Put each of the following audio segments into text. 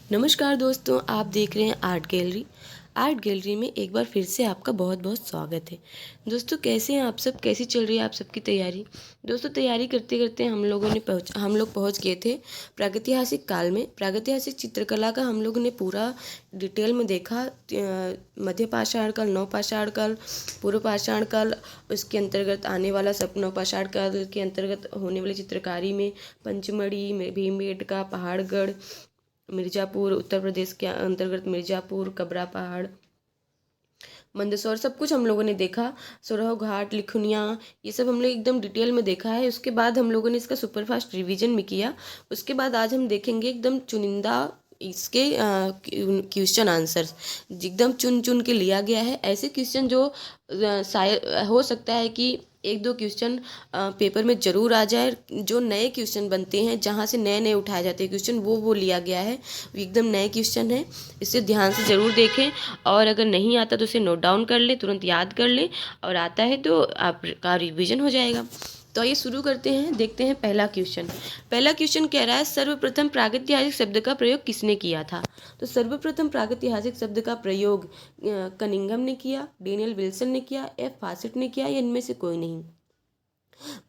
नमस्कार दोस्तों, आप देख रहे हैं आर्ट गैलरी। आर्ट गैलरी में एक बार फिर से आपका बहुत बहुत स्वागत है। दोस्तों, कैसे हैं आप सब? कैसी चल रही है आप सबकी तैयारी? दोस्तों, तैयारी करते करते हम लोग पहुंच गए थे प्रागैतिहासिक काल में। प्रागैतिहासिक चित्रकला का हम लोगों ने पूरा डिटेल में देखा। मध्य पाषाण काल, नवपाषाण काल, पूर्व पाषाण काल, उसके अंतर्गत आने वाला सब नवपाषाण काल के अंतर्गत होने वाली चित्रकारी में पंचमढ़ी, भीमबेटका, पहाड़गढ़, मिर्ज़ापुर, उत्तर प्रदेश के अंतर्गत मिर्ज़ापुर, कबरा पहाड़, मंदसौर, सब कुछ हम लोगों ने देखा। सोरहो घाट, लिखुनिया, ये सब हमने एकदम डिटेल में देखा है। उसके बाद हम लोगों ने इसका सुपरफास्ट रिवीजन भी किया। उसके बाद आज हम देखेंगे एकदम चुनिंदा इसके क्वेश्चन आंसर्स, एकदम चुन चुन के लिया गया है। ऐसे क्वेश्चन जो शायद हो सकता है कि एक दो क्वेश्चन पेपर में ज़रूर आ जाए। जो नए क्वेश्चन बनते हैं, जहाँ से नए नए उठाए जाते हैं क्वेश्चन, वो लिया गया है। एकदम नए क्वेश्चन है, इसे ध्यान से ज़रूर देखें। और अगर नहीं आता तो उसे नोट डाउन कर लें, तुरंत याद कर लें, और आता है तो आपका रिवीजन हो जाएगा। तो आइए शुरू करते हैं। देखते हैं पहला क्वेश्चन। पहला क्वेश्चन कह रहा है, सर्वप्रथम प्रागैतिहासिक शब्द का प्रयोग किसने किया था? तो सर्वप्रथम प्रागैतिहासिक शब्द का प्रयोग कनिंघम ने किया, डेनियल विल्सन ने किया, एफ फासेट ने किया, या इनमें से कोई नहीं?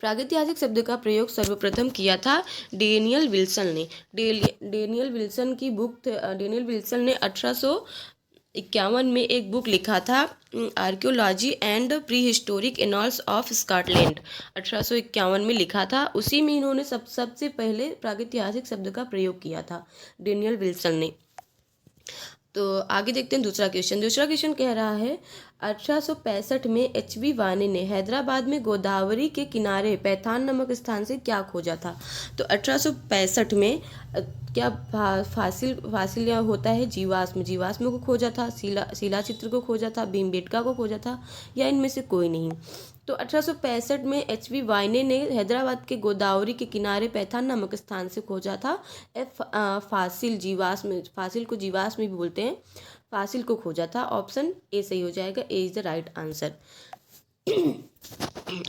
प्रागैतिहासिक शब्द का प्रयोग सर्वप्रथम किया था डेनियल विल्सन ने। डेनियल विल्सन की बुक, डेनियल विल्सन ने 1851 में एक बुक लिखा था, archaeology and prehistoric annals of Scotland. 1851 में लिखा था। उसी में इन्होंने सबसे पहले प्रागैतिहासिक शब्द का प्रयोग किया था, डेनियल विल्सन ने। तो आगे देखते हैं दूसरा क्वेश्चन। दूसरा क्वेश्चन कह रहा है, 1865 में एच.बी. वानी ने हैदराबाद में गोदावरी के किनारे पैथान नामक स्थान से क्या खोजा था? तो 1865 में क्या फासिल या होता है जीवाश्म को खोजा था, शिला चित्र को खोजा था, भीमबेटका को खोजा था, या इनमें से कोई नहीं? तो 1865 में एच.बी. वाइने ने हैदराबाद के गोदावरी के किनारे पैथान नामक स्थान से खोजा था। फासिल को जीवाश्म भी बोलते हैं, फासिल को खोजा था। ऑप्शन ए सही हो जाएगा। ए इज द राइट आंसर।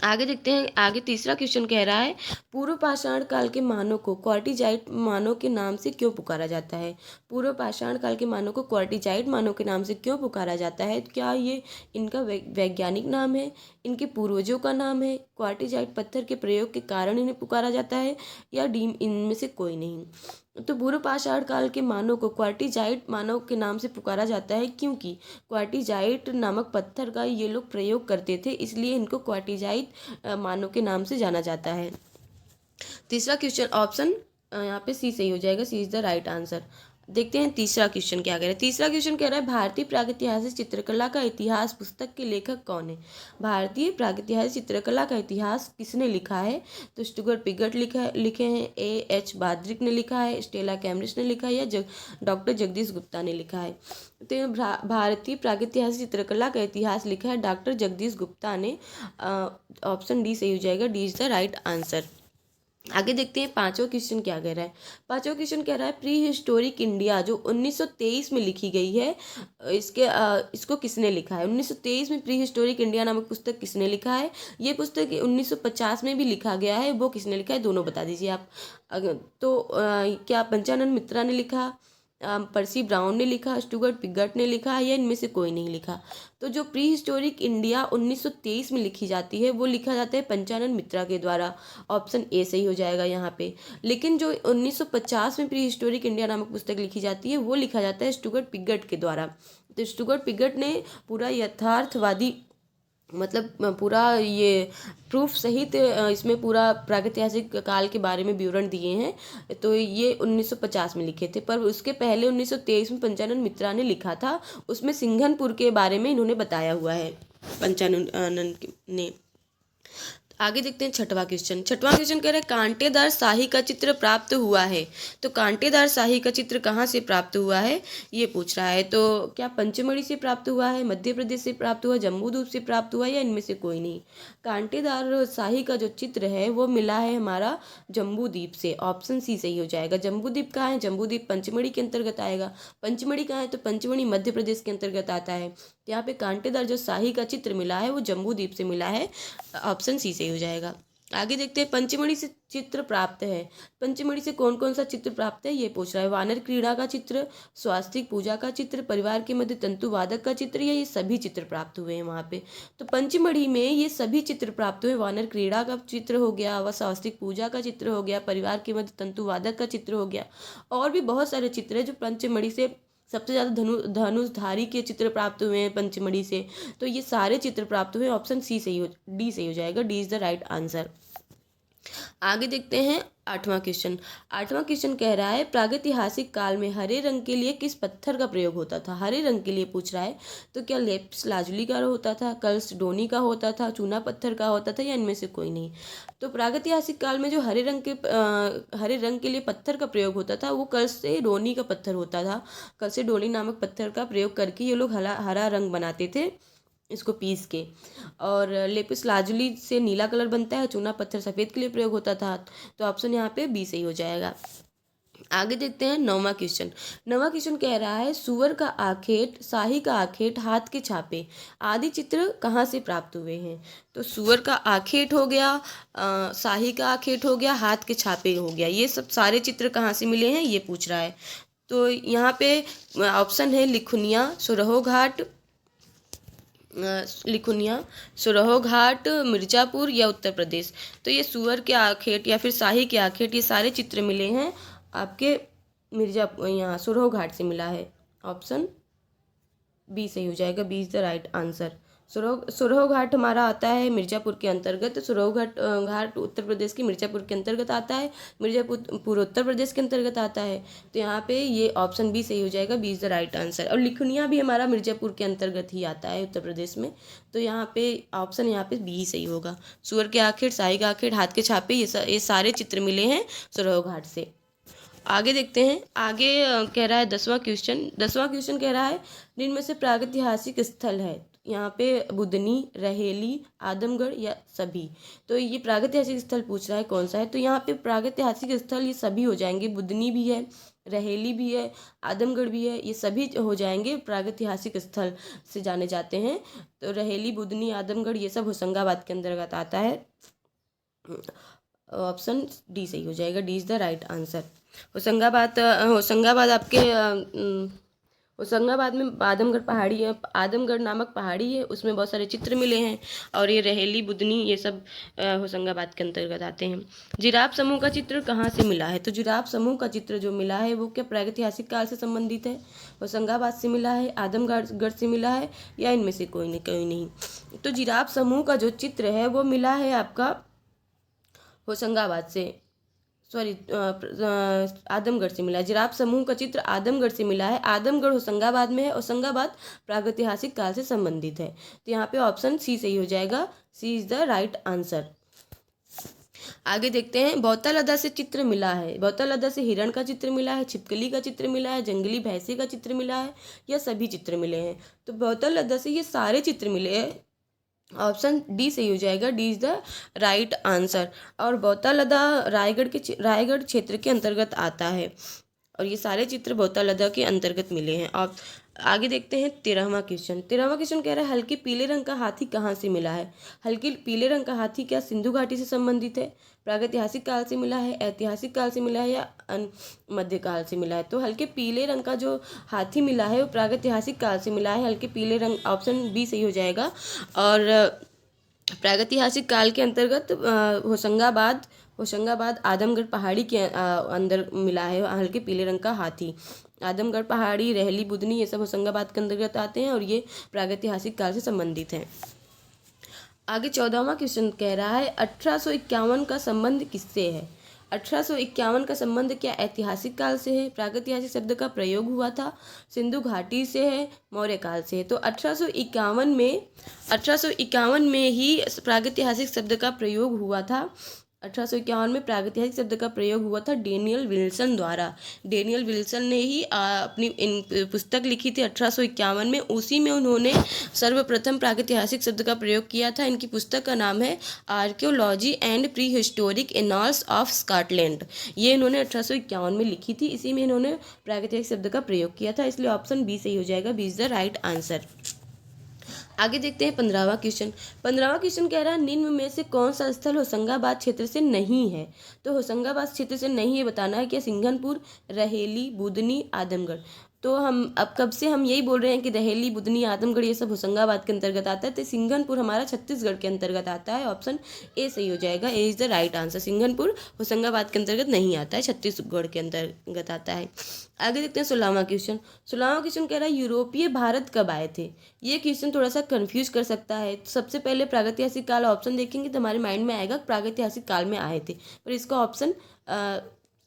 आगे देखते हैं। आगे तीसरा क्वेश्चन कह रहा है, पूर्व पाषाण काल के मानव को क्वार्टिजाइट मानव के नाम से क्यों पुकारा जाता है? पूर्व पाषाण काल के मानव को क्वार्टिजाइट मानव के नाम से क्यों पुकारा जाता है? क्या ये इनका वैज्ञानिक नाम है, इनके पूर्वजों का नाम है, क्वार्टिजाइट पत्थर के प्रयोग के कारण इन्हें पुकारा जाता है, या डीम इनमें से कोई नहीं? तो पूर्व पाषाण काल के मानव को क्वार्टिजाइट मानव के नाम से पुकारा जाता है क्योंकि क्वार्टिजाइट नामक पत्थर का ये लोग प्रयोग करते थे, इसलिए इनको क्वार्टिजाइट मानव के नाम से जाना जाता है। तीसरा क्वेश्चन ऑप्शन यहाँ पे सी सही हो जाएगा। सी इज द राइट आंसर। देखते हैं तीसरा क्वेश्चन क्या कह रहा है। तीसरा क्वेश्चन कह रहा है, भारतीय प्रागैतिहासिक चित्रकला का इतिहास पुस्तक के लेखक कौन है? भारतीय प्रागैतिहासिक चित्रकला का इतिहास किसने लिखा है? तो स्टुअर्ट पिगट लिखे हैं, A.H. बाद्रिक ने लिखा है, स्टेला कैम्ब्रिज ने लिखा है, या डॉक्टर जगदीश गुप्ता ने लिखा है? तो भारतीय प्रागैतिहासिक चित्रकला का इतिहास लिखा है डॉक्टर जगदीश गुप्ता ने। ऑप्शन डी सही हो जाएगा। D is the right answer. आगे देखते हैं पांचवा क्वेश्चन क्या कह रहा है। पांचवा क्वेश्चन कह रहा है, प्री हिस्टोरिक इंडिया जो 1923 में लिखी गई है, इसको किसने लिखा है? 1923 में प्री हिस्टोरिक इंडिया नामक पुस्तक किसने लिखा है? ये पुस्तक 1950 में भी लिखा गया है। वो किसने लिखा है? दोनों बता दीजिए आप। क्या पंचानन मित्रा ने लिखा, पर्सी ब्राउन ने लिखा, स्टुअर्ट पिगट ने लिखा, या इनमें से कोई नहीं लिखा? तो जो प्री हिस्टोरिक इंडिया 1923 में लिखी जाती है, वो लिखा जाता है पंचानन मित्रा के द्वारा। ऑप्शन ए सही हो जाएगा यहाँ पे। लेकिन जो 1950 में प्री हिस्टोरिक इंडिया नामक पुस्तक लिखी जाती है, वो लिखा जाता है स्टुअर्ट पिगट के द्वारा। तो स्टुअर्ट पिगट ने पूरा यथार्थवादी, मतलब पूरा ये प्रूफ सहित इसमें पूरा प्रागैतिहासिक काल के बारे में विवरण दिए हैं। तो ये 1950 में लिखे थे, पर उसके पहले 1923 में पंचानन मित्रा ने लिखा था। उसमें सिंघनपुर के बारे में इन्होंने बताया हुआ है, पंचानन ने। आगे देखते हैं छठवां क्वेश्चन। छठवां क्वेश्चन कह रहा है, कांटेदार शाही का चित्र प्राप्त हुआ है। तो कांटेदार शाही का चित्र कहाँ से प्राप्त हुआ है, ये पूछ रहा है। तो क्या पंचमढ़ी से प्राप्त हुआ है, मध्य प्रदेश से प्राप्त हुआ, जम्बूद्वीप से प्राप्त हुआ, या इनमें से कोई नहीं? कांटेदार शाही का जो चित्र है वो मिला है हमारा जम्बूद्वीप से। ऑप्शन सी सही हो जाएगा। जम्बूद्वीप कहाँ है? जम्बूद्वीप पंचमढ़ी के अंतर्गत आएगा। पंचमढ़ी कहाँ है? तो पंचमढ़ी मध्य प्रदेश के अंतर्गत आता है। यहाँ पे कांटेदार जो शाही का चित्र मिला है वो जम्बूद्वीप से मिला है। ऑप्शन सी सही हो जाएगा। आगे देखते हैं पंचमढ़ी से चित्र प्राप्त है। पंचमढ़ी से कौन कौन सा चित्र प्राप्त है ये पूछ रहा है। वानर क्रीड़ा का चित्र, स्वास्तिक पूजा का चित्र, परिवार के मध्य तंतु वादक का चित्र, या ये सभी चित्र प्राप्त हुए हैं वहाँ पे। तो पंचमढ़ी में ये सभी चित्र प्राप्त हुए। वानर क्रीड़ा का चित्र हो गया, व स्वास्तिक पूजा का चित्र हो गया, परिवार के मध्य तंतु वादक का चित्र हो गया, और भी बहुत सारे चित्र हैं जो पंचमढ़ी से सबसे ज़्यादा धनुषधारी के चित्र प्राप्त हुए हैं पंचमढ़ी से। तो ये सारे चित्र प्राप्त हुए। ऑप्शन सी सही हो, डी सही हो जाएगा। D is the right answer. आगे देखते हैं आठवां क्वेश्चन। आठवां क्वेश्चन कह रहा है प्रागैतिहासिक काल में हरे रंग के लिए किस पत्थर का प्रयोग होता था। हरे रंग के लिए पूछ रहा है, तो क्या लेपिस लाजुली का होता था, कल्सडोनी का होता था, चूना पत्थर का होता था, या इनमें से कोई नहीं। तो प्रागैतिहासिक काल में जो हरे रंग के लिए पत्थर का प्रयोग होता था वो कल्सडोनी का पत्थर होता था। कल्सडोनी नामक पत्थर का प्रयोग करके ये लोग हरा रंग बनाते थे इसको पीस के। और लेपिस लाजुली से नीला कलर बनता है, चूना पत्थर सफ़ेद के लिए प्रयोग होता था। तो ऑप्शन यहाँ पे बी सही हो जाएगा। आगे देखते हैं नौवां क्वेश्चन। नौवां क्वेश्चन कह रहा है सुअर का आखेट, शाही का आखेट, हाथ के छापे आदि चित्र कहाँ से प्राप्त हुए हैं। तो सुअर का आखेट हो गया, शाही का आखेट हो गया, हाथ के छापे हो गया, ये सब सारे चित्र कहाँ से मिले हैं ये पूछ रहा है। तो यहाँ पे ऑप्शन है लिखुनिया, सुरहो घाट, मिर्ज़ापुर या उत्तर प्रदेश। तो ये सुअर के आखेट या फिर शाही के आखेट ये सारे चित्र मिले हैं आपके मिर्ज़ापुर, यहाँ सुरहो घाट से मिला है। ऑप्शन बी सही हो जाएगा। B is the right answer. सुरहो घाट हमारा आता है मिर्ज़ापुर के अंतर्गत। सुरहो घाट उत्तर प्रदेश के मिर्ज़ापुर के अंतर्गत आता है। मिर्ज़ापुर उत्तर प्रदेश के अंतर्गत आता है। तो यहाँ पे ये ऑप्शन बी सही हो जाएगा। B is the right answer. और लिखुनिया भी हमारा मिर्ज़ापुर के अंतर्गत ही आता है उत्तर प्रदेश में। तो यहाँ पे ऑप्शन यहाँ पे बी ही सही होगा। सुअर के आखेट, शाही का आखेट, हाथ के छापे ये सारे चित्र मिले हैं सुरहो घाट से। आगे देखते हैं। आगे कह रहा है 10वां क्वेश्चन। 10वां क्वेश्चन कह रहा है निम्न में से प्रागैतिहासिक स्थल है। यहाँ पे बुधनी, रहेली, आदमगढ़ या सभी। तो ये प्रागैतिहासिक स्थल पूछ रहा है कौन सा है। तो यहाँ पे प्रागैतिहासिक स्थल ये सभी हो जाएंगे। बुधनी भी है, रहेली भी है, आदमगढ़ भी है, ये सभी हो जाएंगे प्रागैतिहासिक स्थल से जाने जाते हैं। तो रहेली, बुधनी, आदमगढ़ ये सब होशंगाबाद के अंतर्गत आता है। ऑप्शन डी सही हो जाएगा। D is the right answer. Hoshangabad आपके होशंगाबाद में आदमगढ़ पहाड़ी है, आदमगढ़ नामक पहाड़ी है, उसमें बहुत सारे चित्र मिले हैं। और ये रहेली, बुधनी ये सब होशंगाबाद के अंतर्गत आते हैं। जिराफ समूह का चित्र कहाँ से मिला है। तो जिराफ समूह का चित्र जो मिला है वो क्या प्रागैतिहासिक काल से संबंधित है, होशंगाबाद से मिला है, आदमगढ़ से मिला है, या इनमें से कोई नहीं। तो जिराफ समूह का जो चित्र है वो मिला है आपका होशंगाबाद से, सॉरी आदमगढ़ से मिला है। जिराफ समूह का चित्र आदमगढ़ से मिला है। आदमगढ़ होशंगाबाद में है। होशंगाबाद प्रागैतिहासिक काल से संबंधित है। तो यहाँ पे ऑप्शन सी सही हो जाएगा। सी इज़ द राइट आंसर। आगे देखते हैं। बौतालदा से चित्र मिला है। बौतालदा से हिरण का चित्र मिला है, छिपकली का चित्र मिला है, जंगली भैंसे का चित्र मिला है, या सभी चित्र मिले हैं। तो बौतालदा से ये सारे चित्र मिले हैं। ऑप्शन डी सही हो जाएगा। D is the right answer. और बौतालदा रायगढ़ क्षेत्र के अंतर्गत आता है, और ये सारे चित्र बौतालदा के अंतर्गत मिले हैं। और आगे देखते हैं 13वां क्वेश्चन। 13वां क्वेश्चन कह रहा है हल्के पीले रंग का हाथी कहाँ से मिला है। हल्के पीले रंग का हाथी क्या सिंधु घाटी से संबंधित है, प्रागैतिहासिक काल से मिला है, ऐतिहासिक काल से मिला है, या मध्यकाल से मिला है। तो हल्के पीले रंग का जो हाथी मिला है वो प्रागैतिहासिक काल से मिला है। हल्के पीले रंग, ऑप्शन बी सही हो जाएगा। और प्रागैतिहासिक काल के अंतर्गत होशंगाबाद आदमगढ़ पहाड़ी के अंदर मिला है हल्के पीले रंग का हाथी। आदमगढ़ पहाड़ी, रहेली, बुधनी ये सब होशंगाबाद के अंतर्गत आते हैं, और ये प्रागैतिहासिक काल से संबंधित हैं। आगे 14वां क्वेश्चन कह रहा है 1851 का संबंध किससे है। 1851 का संबंध क्या ऐतिहासिक काल से है, प्रागैतिहासिक शब्द का प्रयोग हुआ था, सिंधु घाटी से है, मौर्य काल से है। तो 1851 में ही प्रागैतिहासिक शब्द का प्रयोग हुआ था। 1851 में प्रागैतिहासिक शब्द का प्रयोग हुआ था डेनियल विल्सन द्वारा। डेनियल विल्सन ने ही अपनी पुस्तक लिखी थी 1851 में। उसी में उन्होंने सर्वप्रथम प्रागैतिहासिक शब्द का प्रयोग किया था। इनकी पुस्तक का नाम है archaeology and pre historic annals of Scotland. ये इन्होंने 1851 में लिखी थी। इसी में इन्होंने प्रागैतिहासिक शब्द का प्रयोग किया था। इसलिए ऑप्शन बी सही हो जाएगा। B is the right answer. आगे देखते हैं 15वां क्वेश्चन। 15वां क्वेश्चन कह रहा है निम्न में से कौन सा स्थल होशंगाबाद क्षेत्र से नहीं है। तो होशंगाबाद क्षेत्र से नहीं है बताना है कि सिंघनपुर, रहेली, बुदनी, आदमगढ़। तो हम अब कब से हम यही बोल रहे हैं कि रहेली, बुदनी, आदमगढ़ ये सब होशंगाबाद के अंतर्गत आता है, तो सिंघनपुर हमारा छत्तीसगढ़ के अंतर्गत आता है। ऑप्शन ए सही हो जाएगा, A is the right answer. Singhanpur Hoshangabad के अंतर्गत नहीं आता है, छत्तीसगढ़ के अंतर्गत आता है। आगे देखते हैं 16वां क्वेश्चन। 16वां क्वेश्चन कह रहा है यूरोपीय भारत कब आए थे। ये क्वेश्चन थोड़ा सा कंफ्यूज कर सकता है। सबसे पहले प्रागैतिहासिक काल ऑप्शन देखेंगे तो हमारे माइंड में आएगा प्रागैतिहासिक काल में आए थे, पर इसका ऑप्शन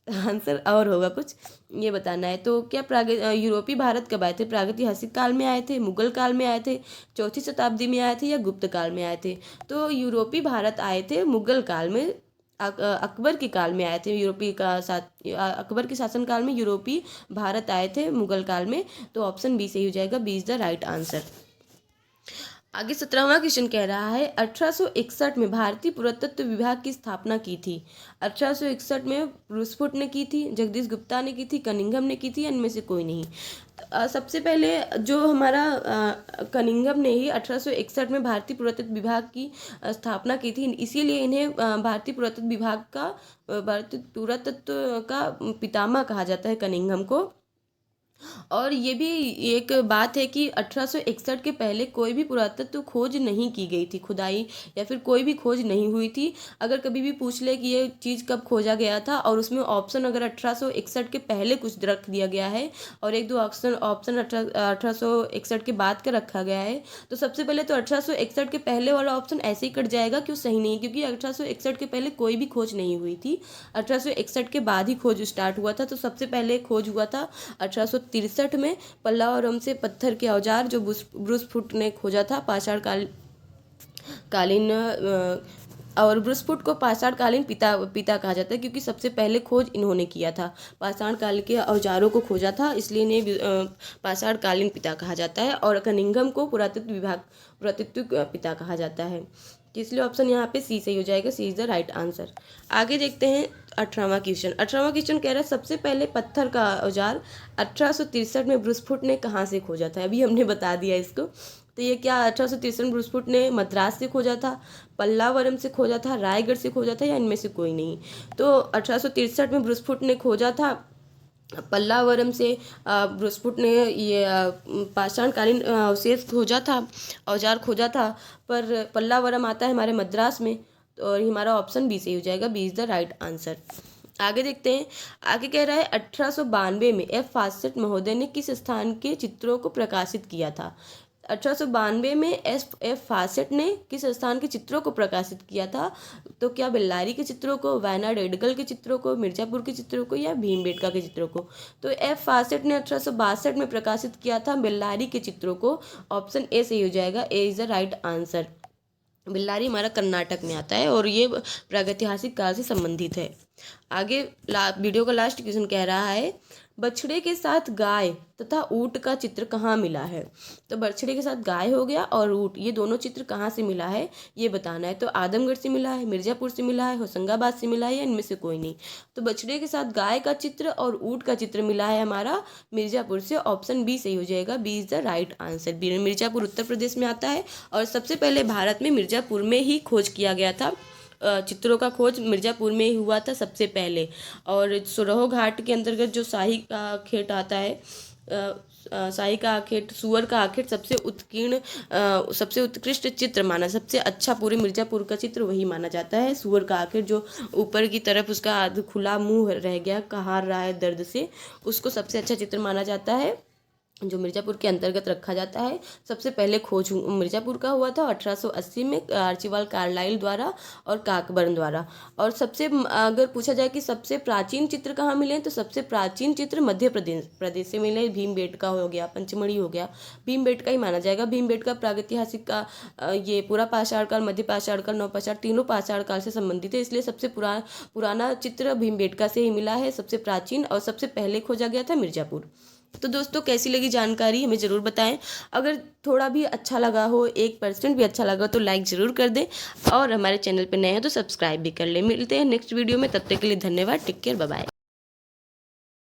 आंसर और होगा कुछ, ये बताना है। तो क्या यूरोपीय भारत कब आए थे। प्रागैतिहासिक काल में आए थे, मुगल काल में आए थे, चौथी शताब्दी में आए थे या गुप्त काल में आए थे। तो यूरोपीय भारत आए थे मुगल काल में, अकबर के काल में आए थे। अकबर के शासनकाल में यूरोपीय भारत आए थे मुगल काल में। तो ऑप्शन बी सही हो जाएगा, B is the right answer. आगे 17वां क्वेश्चन कह रहा है 1861 में भारतीय पुरातत्व विभाग की स्थापना की थी। 1861 में रुस्फुट ने की थी, जगदीश गुप्ता ने की थी, कनिंघम ने की थी, इनमें से कोई नहीं। सबसे पहले जो हमारा कनिंघम ने ही 1861 में भारतीय पुरातत्व विभाग की स्थापना की थी, इसीलिए इन्हें भारतीय पुरातत्व का पितामह कहा जाता है, कनिंघम को। और ये भी एक बात है कि 1861 के पहले कोई भी पुरातत्व खोज नहीं की गई थी, खुदाई या फिर कोई भी खोज नहीं हुई थी। अगर कभी भी पूछ ले कि ये चीज़ कब खोजा गया था और उसमें ऑप्शन अगर 1861 के पहले कुछ रख दिया गया है और एक दो ऑप्शन 1861 के बाद का रखा गया है, तो सबसे पहले तो 1861 के पहले वाला ऑप्शन ऐसे ही कट जाएगा, क्यों सही नहीं है, क्योंकि 1861 के पहले कोई भी खोज नहीं हुई थी। 1861 के बाद ही खोज स्टार्ट हुआ था। तो सबसे पहले खोज हुआ था 1863 में पल्लावरम से पत्थर के औजार, जो ब्रूसफुट ने खोजा था पाषाण कालीन। और ब्रूसफुट को पाषाण कालीन पिता कहा जाता है, क्योंकि सबसे पहले खोज इन्होंने किया था, पाषाण काल के औजारों को खोजा था, इसलिए इन्हें पाषाण कालीन पिता कहा जाता है। और कनिंघम को पुरातत्व पिता कहा जाता है, इसलिए ऑप्शन यहाँ पे सी सही हो जाएगा, सी इज द राइट आंसर। आगे देखते हैं 18वां क्वेश्चन। 18वां क्वेश्चन कह रहा है सबसे पहले पत्थर का औजार 1863 में ब्रूसफुट ने कहाँ से खोजा था। अभी हमने बता दिया इसको। तो ये क्या 1863 में ब्रूसफुट ने मद्रास से खोजा था, पल्लावरम से खोजा था, रायगढ़ से खोजा था, या इनमें से कोई नहीं। तो 1863 में ब्रूसफुट ने खोजा था पल्लावरम से। ब्रूसफुट ने ये पाषाणकालीन अवशेष खोजा था, औजार खोजा था, पर पल्लावरम आता है हमारे मद्रास में। और हमारा ऑप्शन बी सही हो जाएगा, B is the right answer. आगे देखते हैं। आगे कह रहा है 1892 में एफ फासेट महोदय ने किस स्थान के चित्रों को प्रकाशित किया था। 1892 में एफ फासेट ने किस स्थान के चित्रों को प्रकाशित किया था। तो क्या बेल्लारी के चित्रों को, वायनाड एडगल के चित्रों को, मिर्जापुर के चित्रों को, या भीमबेटका के चित्रों को। तो एफ फासेट ने 1862 में प्रकाशित किया था बेल्लारी के चित्रों को। ऑप्शन ए सही हो जाएगा, A is the right answer. Bellary हमारा कर्नाटक में आता है और ये प्रागैतिहासिक काल से संबंधित है। आगे वीडियो का लास्ट क्वेश्चन कह रहा है बछड़े के साथ गाय तथा ऊँट का चित्र कहाँ मिला है। तो बछड़े के साथ गाय हो गया और ऊँट, ये दोनों चित्र कहाँ से मिला है ये बताना है। तो आदमगढ़ से मिला है, मिर्ज़ापुर से मिला है, होशंगाबाद से मिला है, या इनमें से कोई नहीं। तो बछड़े के साथ गाय का चित्र और ऊँट का चित्र मिला है हमारा मिर्ज़ापुर से। ऑप्शन बी सही हो जाएगा, B is the right answer. Mirzapur Uttar Pradesh में आता है और सबसे पहले भारत में मिर्ज़ापुर में ही खोज किया गया था। चित्रों का खोज मिर्ज़ापुर में ही हुआ था सबसे पहले। और सुरहो घाट के अंतर्गत जो शाही का आखेट आता है, शाही का आखेट, सुअर का आखेट सबसे सबसे उत्कृष्ट चित्र माना, सबसे अच्छा पूरे मिर्ज़ापुर का चित्र वही माना जाता है। सुअर का आखेट जो ऊपर की तरफ उसका खुला मुंह रह गया, कहार रहा है दर्द से, उसको सबसे अच्छा चित्र माना जाता है, जो मिर्ज़ापुर के अंतर्गत रखा जाता है। सबसे पहले खोज मिर्ज़ापुर का हुआ था 1880 में आर्चिबाल्ड कार्लाइल द्वारा और काकबर्न द्वारा। और सबसे अगर पूछा जाए कि सबसे प्राचीन चित्र कहाँ मिले, तो सबसे प्राचीन चित्र मध्य प्रदेश से मिले। भीमबेटका हो गया, पंचमढ़ी हो गया, भीमबेटका ही माना जाएगा। भीमबेटका प्रागैतिहासिक का ये पूरा पाषाण काल, मध्य पाषाण काल, नवपाषाण, तीनों पाषाण काल से संबंधित है, इसलिए सबसे पुराना चित्र भीमबेटका से ही मिला है, सबसे प्राचीन, और सबसे पहले खोजा गया था मिर्ज़ापुर। तो दोस्तों कैसी लगी जानकारी हमें ज़रूर बताएं। अगर थोड़ा भी अच्छा लगा हो, 1% भी अच्छा लगा तो लाइक ज़रूर कर दें, और हमारे चैनल पर नए हैं तो सब्सक्राइब भी कर लें। मिलते हैं नेक्स्ट वीडियो में, तब तक के लिए धन्यवाद। Take care, bye bye.